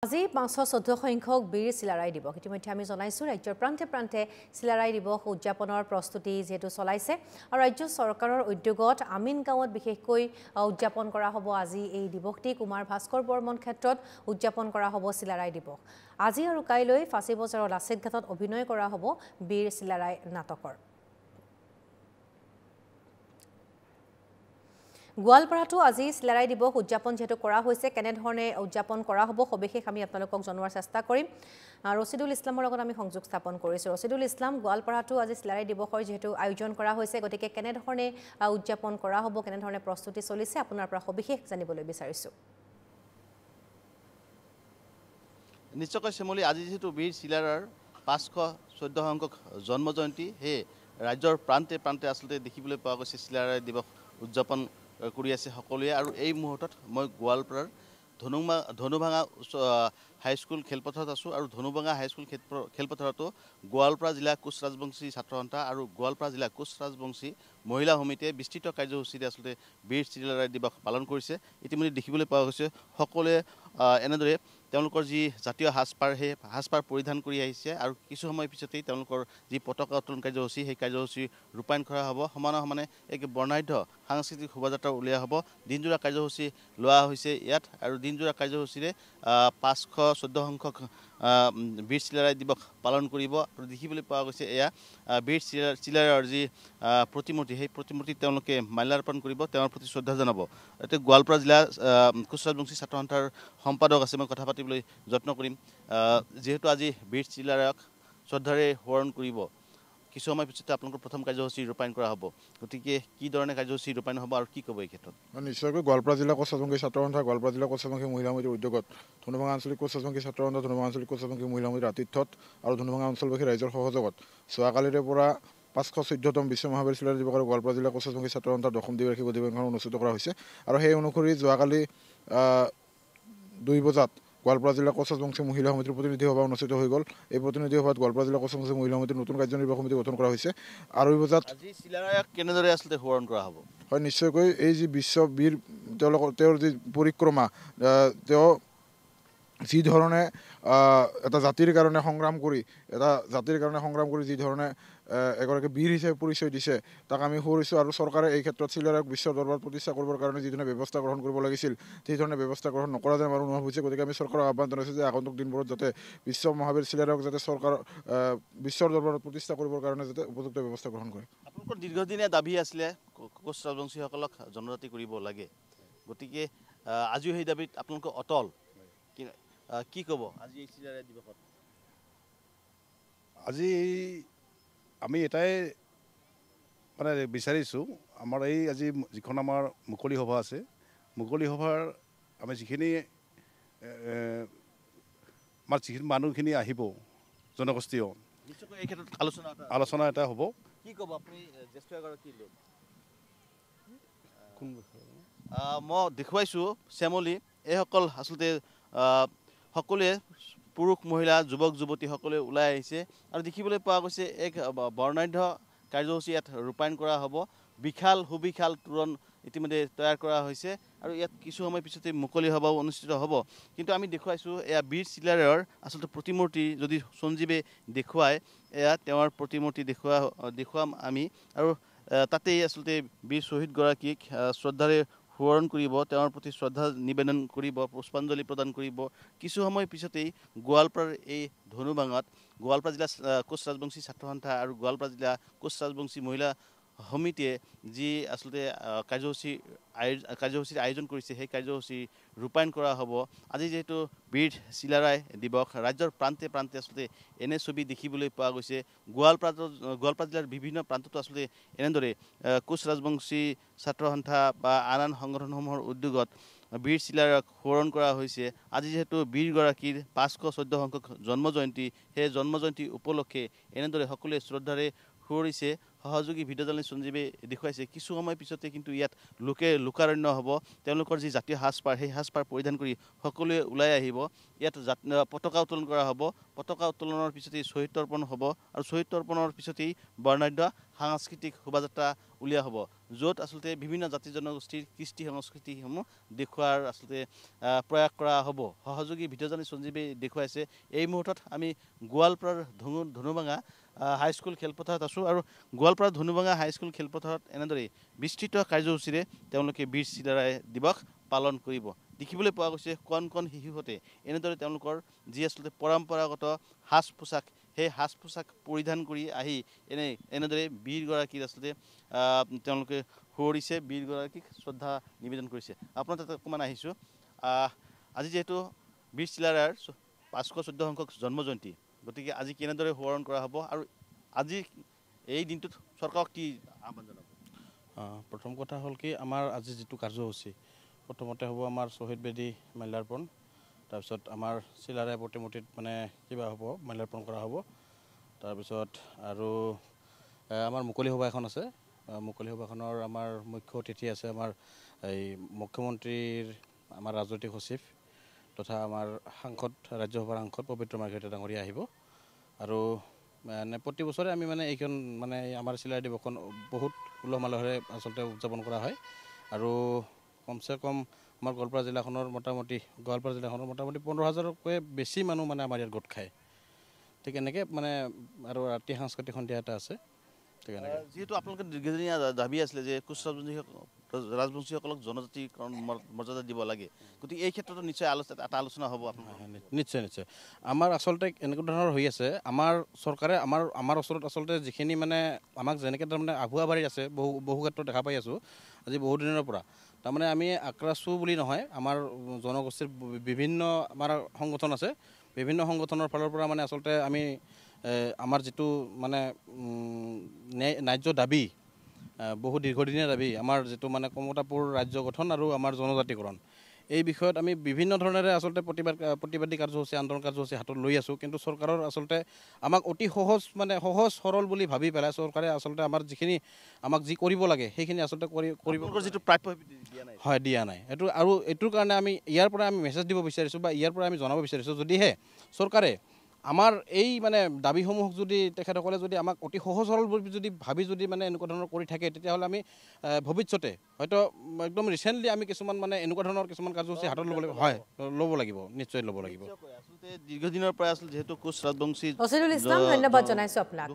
আজি 514 সংখ্যক বীৰ চিলাৰায় দিৱস ইতিমধ্যে আমি জনাইছো ৰাজ্যৰ প্ৰান্তে প্ৰান্তে চিলাৰায় দিৱস উদযাপনৰ প্ৰস্তুতি যেহেতু চলাইছে আৰু ৰাজ্য চৰকাৰৰ উদ্যোগত আমিন গাঁৱত বিশেষকৈ উদযাপন কৰা হ'ব আজি এই দিৱসটি কুমাৰ ভাস্কৰ বৰ্মন ক্ষেত্ৰত উদযাপন কৰা হ'ব চিলাৰায় দিৱস আজি আৰু কাইলৈ ফাঁচী বজাৰৰ লাচিত ঘাটত অভিনয় কৰা হ'ব বীৰ চিলাৰায় নাটকৰ গোৱালপাৰাটো আজি চিলাৰায় দিৱস উদযাপন যেহেতু কৰা হৈছে কেনেধৰণে উদযাপন কৰা হ'ব সবিশেষ আমি আপোনালোকক জনোৱাৰ চেষ্টা কৰিম ৰচিদুল ইছলামৰ লগত আমি সংযোগ স্থাপন কৰিছোঁ ৰচিদুল ইছলাম গোৱালপাৰাটো আজি চিলাৰায় দিৱসৰ যেহেতু আয়োজন কৰা হৈছে গতিকে কেনেধৰণে উদযাপন কৰা হ'ব কেনেধৰণে প্ৰস্তুতি চলিছে আপোনাৰ পৰা সবিশেষ জানিবলৈ বিচাৰিছোঁ নিশ্চয়কৈ শ্যামলী আজি যেহেতু বীৰ চিলাৰায়ৰ 514 সংখ্যক জন্ম জয়ন্তী হে ৰাজ্যৰ প্ৰান্তে প্ৰান্তে আচলতে দেখিবলৈ পোৱা গৈছে চিলাৰায় দিৱস উদযাপন কৰি আছে সকলোৱে আৰু এই মুহূৰ্তত মই গোৱালপাৰাৰ ধনুভাঙা হাইস্কুল খেলপথাৰত আছোঁ আৰু ধনুভাঙা হাইস্কুল খেলপথাৰতো গোৱালপাৰা জিলা কোচ ৰাজবংশী ছাত্ৰ সন্থা আৰু গোৱালপাৰা জিলা কোচ ৰাজবংশী মহিলা সমিতিয়ে বিস্তৃত কাৰ্যসূচীৰে আচলতে বীৰ চিলাৰায় দিৱস পালন কৰিছে ইতিমধ্যে দেখিবলৈ পোৱা গৈছে সকলোৱে এনেদৰে তেওঁলোকৰ যি জাতীয় সাজপাৰ সেই সাজপাৰ পৰিধান কৰি আহিছে আৰু কিছু সময় পিছতেই তেওঁলোকৰ যি পতাকা উত্তোলন কাৰ্যসূচী সেই কাৰ্যসূচী ৰূপায়ণ কৰা হ'ব সমানে সমানে এক বৰ্ণাঢ্য সাংস্কৃতিক শোভাযাত্ৰা উলিওৱা হ'ব দিনজোৰা কাৰ্যসূচী লোৱা হৈছে ইয়াত আৰু দিনজোৰা কাৰ্যসূচীৰে 514 সংখ্যক বীৰ চিলাৰায় দিৱস পালন কৰিব আৰু দেখিবলৈ পোৱা গৈছে এয়া বীৰ চিলাৰায়ৰ যি প্ৰতিমূৰ্তি সেই প্ৰতিমূৰ্তি তেওঁলোকে মাল্যাৰ্পণ কৰিব তেওঁৰ প্ৰতি শ্ৰদ্ধা জনাব এতিয়া গোৱালপাৰা জিলা কোচ ৰাজবংশী ছাত্ৰ সন্থাৰ সম্পাদক আছে মই কথা পাতিবলৈ যত্ন কৰিম যেহেতু আজি বীৰ চিলাৰায়ক শ্ৰদ্ধাৰে সোঁৱৰণ কৰিব কিছু সময় পিছতে আপোনালোকৰ প্ৰথম কাৰ্যসূচী ৰূপায়ণ কৰা হ'ব গতিকে কি ধৰণে কাৰ্যসূচী ৰূপায়ণ হ'ব আৰু কি ক'ব এই ক্ষেত্ৰত নিশ্চয়কৈ গোৱালপাৰা জিলা কোচ ৰাজবংশী ছাত্ৰ সন্থা গোৱালপাৰা জিলা কোচ ৰাজবংশী মহিলা সমিতিৰ উদ্যোগত ধনুভাঙা আঞ্চলিক কোচ ৰাজবংশী ছাত্ৰ সন্থা ধনুভাঙা আঞ্চলিক কোচ ৰাজবংশী মহিলা সমিতিৰ আতিথ্যত আৰু ধনুভাঙা অঞ্চলবাসী ৰাইজৰ সহযোগত যোৱাকালিৰে পৰা 514তম বিশ্ব মহাবীৰ চিলাৰায় দিৱস আৰু গোৱালপাৰা জিলা কোচ ৰাজবংশী ছাত্ৰ সন্থাৰ 10ম দ্বিবাৰ্ষিক অধিৱেশন অনুষ্ঠিত কৰা হৈছে আৰু সেই অনুসৰি যোৱাকালি 2 বজাত গোৱালপাৰা জিলা কোচ ৰাজবংশী মহিলা সমিতিৰ প্ৰতিনিধি সভা অনুষ্ঠিত হৈ গ'ল এই প্ৰতিনিধি সভাত গোৱালপাৰা জিলা কোচ ৰাজবংশী মহিলা সমিতিৰ নতুন কাৰ্যনিৰ্বাহী সমিতি গঠন কৰা হৈছে আৰু 2 বজাত আজি চিলাৰায়ক কেনেদৰে আচলতে সোঁৱৰণ কৰা হ'ব হয় নিশ্চয়কৈ এই যি বিশ্ব বীৰ তেওঁৰ যি পৰিক্ৰমা তেওঁ যি ধৰণে এটা জাতিৰ কাৰণে সংগ্ৰাম কৰি যি ধৰণে এগৰাকী বীৰ হিচাপে পৰিচয় দিছে তাক আমি সুৰিছোঁ আৰু চৰকাৰে এই ক্ষেত্ৰত চিলাৰায়ক বিশ্ব দৰবাৰত প্ৰতিষ্ঠা কৰিবৰ কাৰণে যিধৰণে ব্যৱস্থা গ্ৰহণ কৰিব লাগিছিল সেই ধৰণে ব্যৱস্থা গ্ৰহণ নকৰা যেন আমাৰ অনুভৱ হৈছে গতিকে আমি চৰকাৰক আহ্বান জনাইছোঁ যে আগন্তুক দিনবোৰত যাতে বিশ্ব মহাবীৰ চিলাৰায়ক যাতে চৰকাৰ বিশ্বৰ দৰবাৰত প্ৰতিষ্ঠা কৰিবৰ কাৰণে যাতে উপযুক্ত ব্যৱস্থা গ্ৰহণ কৰে আপোনালোকৰ দীৰ্ঘদিনীয়া দাবী আছিলে কোচ ৰাজবংশীসকলক জনজাতি কৰিব লাগে গতিকে আজিও সেই দাবীত আপোনালোকৰ অটল কি ক'ব আজি এই চিলাৰায় দিৱসত আজি আমি এটাই মানে বিচাৰিছোঁ আমাৰ এই আজি যিখন আমাৰ মুকলি সভা আছে মুকলি সভাৰ আমি যিখিনি আমাৰ যিখিনি মানুহখিনি আহিব জনগোষ্ঠীয় নিশ্চয়কৈ এই ক্ষেত্ৰত আলোচনা এটা হ'ব কি ক'ব আপুনি জ্যেষ্ঠ এগৰাকী লোক মই দেখুৱাইছোঁ শ্যামলী এইসকল আচলতে সকলোৱে পুৰুষ মহিলা যুৱক যুৱতী সকলোৱে ওলাই আহিছে আৰু দেখিবলৈ পোৱা গৈছে এক বৰ্ণাঢ্য কাৰ্যসূচী ইয়াত ৰূপায়ণ কৰা হ'ব সুবিশাল তোৰণ ইতিমধ্যে তৈয়াৰ কৰা হৈছে আৰু ইয়াত কিছু সময় পিছতে মুকলি সভাও অনুষ্ঠিত হ'ব কিন্তু আমি দেখুৱাইছোঁ এয়া বীৰ চিলাৰায়ৰ আচলতে প্ৰতিমূৰ্তি যদি সঞ্জীৱে দেখুৱায় এয়া তেওঁৰ প্ৰতিমূৰ্তি দেখুৱাম আমি আৰু তাতেই আচলতে বীৰ শ্বহীদগৰাকীক শ্ৰদ্ধাৰে সোঁৱৰণ কৰিব তেওঁৰ প্ৰতি শ্ৰদ্ধা নিবেদন কৰিব পুষ্পাঞ্জলি প্ৰদান কৰিব কিছু সময় পিছতেই গোৱালপাৰাৰ এই ধনুভাঙাত গোৱালপাৰা জিলা কোচ ৰাজবংশী ছাত্ৰ সন্থা আৰু গোৱালপাৰা জিলা কোচ ৰাজবংশী মহিলা সমিতিয়ে যি আচলতে কাৰ্যসূচীৰ আয়োজন কৰিছে সেই কাৰ্যসূচী ৰূপায়ণ কৰা হ'ব আজি যিহেতু বীৰ চিলাৰায় দিৱস ৰাজ্যৰ প্ৰান্তে প্ৰান্তে আচলতে এনে ছবি দেখিবলৈ পোৱা গৈছে গোৱালপাৰা জিলাৰ বিভিন্ন প্ৰান্ততো আচলতে এনেদৰে কোচ ৰাজবংশী ছাত্ৰ সন্থা বা আন সংগঠনসমূহৰ উদ্যোগত বীৰ চিলাৰায়ক সোঁৱৰণ কৰা হৈছে আজি যিহেতু বীৰগৰাকীৰ 514 সংখ্যক জন্ম জয়ন্তী সেই জন্ম জয়ন্তী উপলক্ষে এনেদৰে সকলোৱে শ্ৰদ্ধাৰে সুঁৱৰিছে সহযোগী ভিডিঅ' জাৰ্নেলিষ্ট সঞ্জীৱে দেখুৱাইছে কিছু সময় পিছতে কিন্তু ইয়াত লোকাৰণ্য হ'ব তেওঁলোকৰ যি জাতীয় সাজপাৰ সেই সাজপাৰ পৰিধান কৰি সকলোৱে ওলাই আহিব ইয়াত পতাকা উত্তোলন কৰা হ'ব পতাকা উত্তোলনৰ পিছতেই শ্বহীদ তৰ্পণ হ'ব আৰু শ্বহীদ তৰ্পণৰ পিছতেই বৰ্ণাঢ্য সাংস্কৃতিক শোভাযাত্ৰা উলিওৱা হ'ব য'ত আচলতে বিভিন্ন জাতি জনগোষ্ঠীৰ কৃষ্টি সংস্কৃতিসমূহ দেখুওৱাৰ আচলতে প্ৰয়াস কৰা হ'ব। সহযোগী ভিডিঅ'জনী সঞ্জীৱে দেখুৱাইছে। এই মুহূৰ্তত আমি গোৱালপাৰাৰ ধনুভাঙা হাইস্কুল খেলপথাৰত আছোঁ আৰু গোৱালপাৰা ধনুভাঙা হাইস্কুল খেলপথাৰত এনেদৰেই বিস্তৃত কাৰ্যসূচীৰে তেওঁলোকে বীৰ চিলাৰায় দিৱস পালন কৰিব। দেখিবলৈ পোৱা গৈছে কণ কণ শিশুহঁতে এনেদৰে তেওঁলোকৰ যি আচলতে পৰম্পৰাগত সাজ পোছাক সেই সাজ পোছাক পৰিধান কৰি আহি এনেদৰে বীৰগৰাকীৰ আচলতে তেওঁলোকে সুঁৱৰিছে, বীৰগৰাকীক শ্ৰদ্ধা নিবেদন কৰিছে। আপোনাৰ তাতে অকণমান আহিছোঁ। আজি যিহেতু বীৰ চিলাৰায়ৰ 514 সংখ্যক জন্ম জয়ন্তী, গতিকে আজি কেনেদৰে সোঁৱৰণ কৰা হ'ব আৰু আজি এই দিনটোত চৰকাৰক কি আহ্বান জনাব? প্ৰথম কথা হ'ল কি, আমাৰ আজি যিটো কাৰ্যসূচী প্ৰথমতে হ'ব আমাৰ শ্বহীদ বেদী মাল্যাৰ্পণ, তাৰপিছত আমাৰ চিলাৰায় প্ৰতিমূৰ্তিত মানে কিবা হ'ব, মাল্যাৰ্পণ কৰা হ'ব। তাৰপিছত আৰু আমাৰ মুকলি সভা এখন আছে। মুকলি সভাখনৰ আমাৰ মুখ্য অতিথি আছে আমাৰ এই মুখ্যমন্ত্ৰীৰ আমাৰ ৰাজনৈতিক সচিব তথা আমাৰ সাংসদ, ৰাজ্যসভাৰ সাংসদ পবিত্ৰ মাৰ্ঘেৰিটা ডাঙৰীয়া আহিব। আৰু মানে প্ৰতি বছৰে আমি মানে এইখন মানে আমাৰ চিলাৰায় দিৱসখন বহুত উলহ মালহেৰে আচলতে উদযাপন কৰা হয়। আৰু কমচে কম আমাৰ গোৱালপাৰা জিলাখনৰ মোটামুটি 15,000তকৈ বেছি মানুহ মানে আমাৰ ইয়াত গোট খায়। ঠিক এনেকৈ মানে আৰু ৰাতি সাংস্কৃতিক সন্ধিয়া এটা আছে। ঠিক এনেকৈ যিহেতু আপোনালোকে দীৰ্ঘদিনীয়া দাবী আছিলে যে কোচ ৰাজবংশীসকলক জনজাতিকৰণ মৰ্যাদা দিব লাগে, গতিকে এই ক্ষেত্ৰতো নিশ্চয় এটা আলোচনা হ'ব আপোনালোকৰ? নিশ্চয় নিশ্চয়। আমাৰ আচলতে এনেকুৱা ধৰণৰ হৈ আছে, আমাৰ চৰকাৰে আমাৰ ওচৰত আচলতে যিখিনি মানে আমাক যেনেকৈ তাৰমানে আভুৱা বাৰী আছে, বহু ক্ষেত্ৰত দেখা পাই আছোঁ আজি বহু দিনৰ পৰা। তাৰমানে আমি আক্ৰাছো বুলি নহয়, আমাৰ জনগোষ্ঠীৰ বিভিন্ন আমাৰ সংগঠন আছে, বিভিন্ন সংগঠনৰ ফালৰ পৰা মানে আচলতে আমি আমাৰ যিটো মানে ন্যায্য দাবী, বহু দীৰ্ঘদিনীয়া দাবী, আমাৰ যিটো মানে কমতাপুৰ ৰাজ্য গঠন আৰু আমাৰ জনজাতিকৰণ, এই বিষয়ত আমি বিভিন্ন ধৰণেৰে আচলতে প্ৰতিবাদী কাৰ্যসূচী, আন্দোলন কাৰ্যসূচী হাতত লৈ আছোঁ। কিন্তু চৰকাৰৰ আচলতে আমাক অতি সহজ সৰল বুলি ভাবি পেলাই চৰকাৰে আচলতে আমাৰ যিখিনি আমাক যি কৰিব লাগে সেইখিনি আচলতে কৰিব যিটো প্ৰাপ্য হয় দিয়া নাই। আৰু এইটোৰ কাৰণে আমি ইয়াৰ পৰা আমি মেছেজ দিব বিচাৰিছোঁ বা ইয়াৰ পৰা আমি জনাব বিচাৰিছোঁ, যদিহে চৰকাৰে আমাৰ এই মানে দাবীসমূহ যদি তেখেতসকলে যদি আমাক অতি সহজ সৰল বুলি যদি ভাবি যদি মানে এনেকুৱা ধৰণৰ কৰি থাকে, তেতিয়াহ'লে আমি ভৱিষ্যতে হয়তো একদম ৰিচেণ্টলি আমি কিছুমান মানে এনেকুৱা ধৰণৰ কিছুমান কাৰ্যসূচী হাতত ল'ব লাগিব, নিশ্চয় ল'ব লাগিব। আচলতে দীৰ্ঘদিনৰ পৰা আচলতে যিহেতু কোচ ৰাজবংশী অছিদুল ইছলাম, ধন্যবাদ জনাইছোঁ আপোনাক।